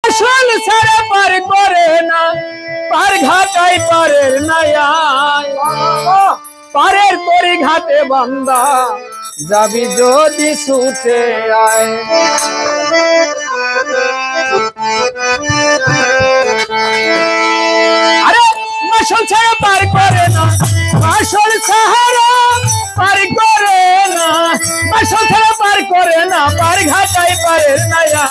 আসল ছাড়া পার করে না, পার ঘাটাই পারের নয়া, পারের তরি ঘাটে বান্দা যাবি যদি ছুটে আয়। আরে মাসল ছাড়া পার করে না, মাসল ছাড়া পার করে না, মাসল ছাড়া পার করে না, পার ঘাটাই পারের নয়া,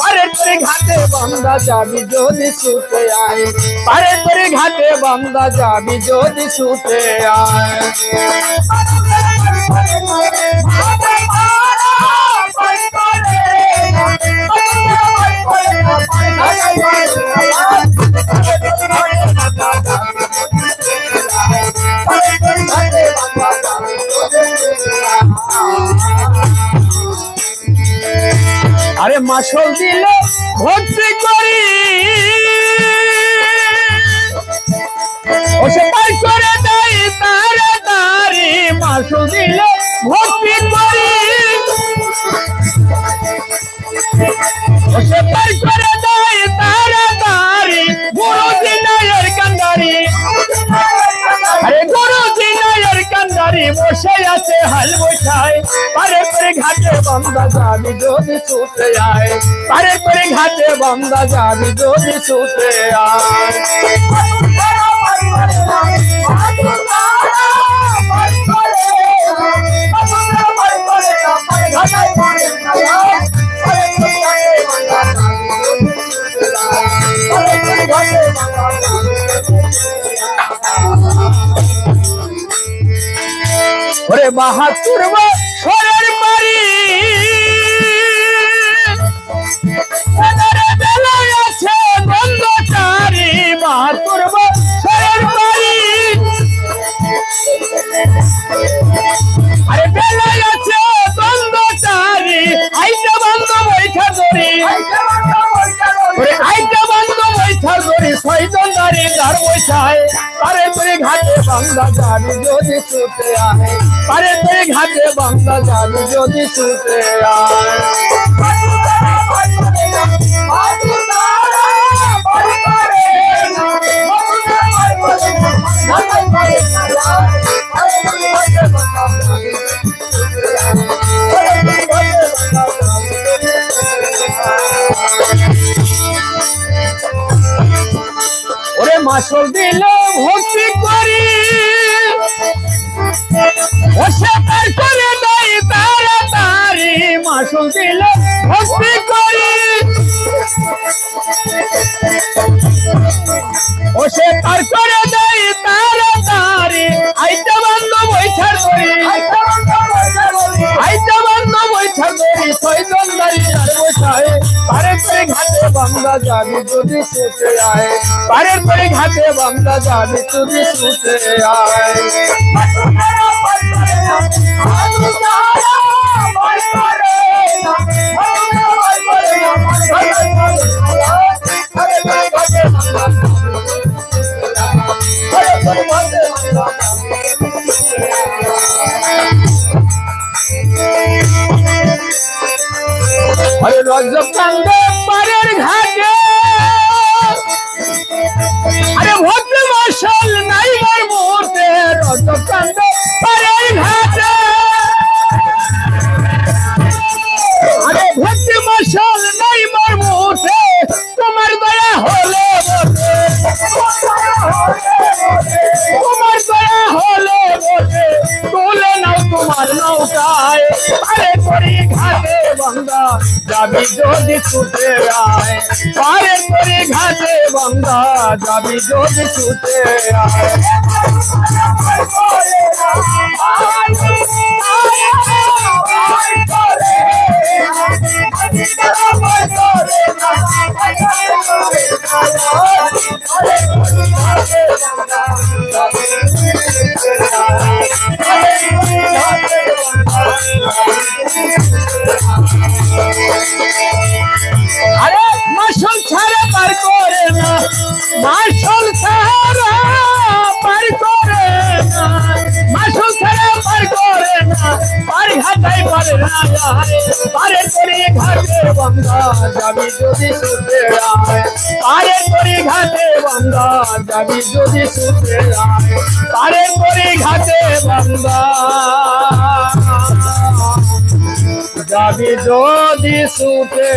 পারের তরি ঘাটে বান্দা যাবি যদি ছুটে আয়, পারের তরি ঘাটে বান্দা যাবি যদি ছুটে আয়। আরে মাসল দিলে ভর্তি করি, ওসে পার করে দেয় তাড়াতাড়ি, মাসল দিলে ভর্তি করি, ওসে পার করে দেয় তাড়াতাড়ি, গুরুজি নায়ের কান্ডারি, আরে গুরুজি নায়ের কান্ডারি বসে আছে হাল বসায়, পারে পারে ঘাটে বান্দা যাবি যদি ছুটে আয়, পারে পারে ঘাটে বান্দা যাবি যদি ছুটে আয়। ওরে বাহাত্তর বছরের বাড়ি বেলায় আছে বন্ধটারি, বাহাত্তর বছরের বাড়ি, আরে বেলায় আছে বন্ধটারি, আইটা বন্ধ বৈঠা ধরি, আইটা বন্ধ বৈঠা ধরি, ছয়জন দাঁড়ি দাঁড় বৈঠায়, পারে পারে ঘাটে বান্দা যাবি যদি ছুটে আয়, পারে পারে ঘাটে বান্দা যাবি যদি ছুটে আয়। ওরে মাসল দিলে ভর্তি করি, ওসে পার করে দেয় তাড়াতাড়ি, মাসল দিলে ভর্তি করি, ওসে পার করে দেয় তাড়াতাড়ি, আইটা বন্ধ বৈঠার ধরি, আইটা বন্ধ বৈঠার ধরি, ছয়জন দাঁড়িয়ে আর বসায়, পারে পারে ঘাটে বান্দা যাবি যদি ছুটে আয়, পারে পারে ঘাটে বান্দা যাবি যদি ছুটে আয়। আরে রজব কান্দে পারের ঘাটে, আরে ভক্তি মাসল নাই মোর মুহূর্তে, রজব কান্দে পারের ঘাটে, আরে ভক্তি মাসল নাই মোর মুহূর্তে, তোমার দয়া হলে তোমার দয়া হলে তুলে নাও তোমার নৌকায়, আরে করি ঘাটে বান্দা যাবি যদি ছুটে আয়, পারে করি ঘাটে বান্দা যাবি যদি ছুটে আয়। আরে মাসল ছাড়া পার করে না, মাসল ছাড়া পার করে না, মাসল ছাড়া পার করে না, পার ঘাটাই পারে না, পারে করে ঘাটে বান্দা যাবি যদি ছুটে আরে তোরি ঘাটে বান্দা যাবি যদি ছুটে আয় আরে তোরি ঘাটে বান্দা যাবি যদি ছুটে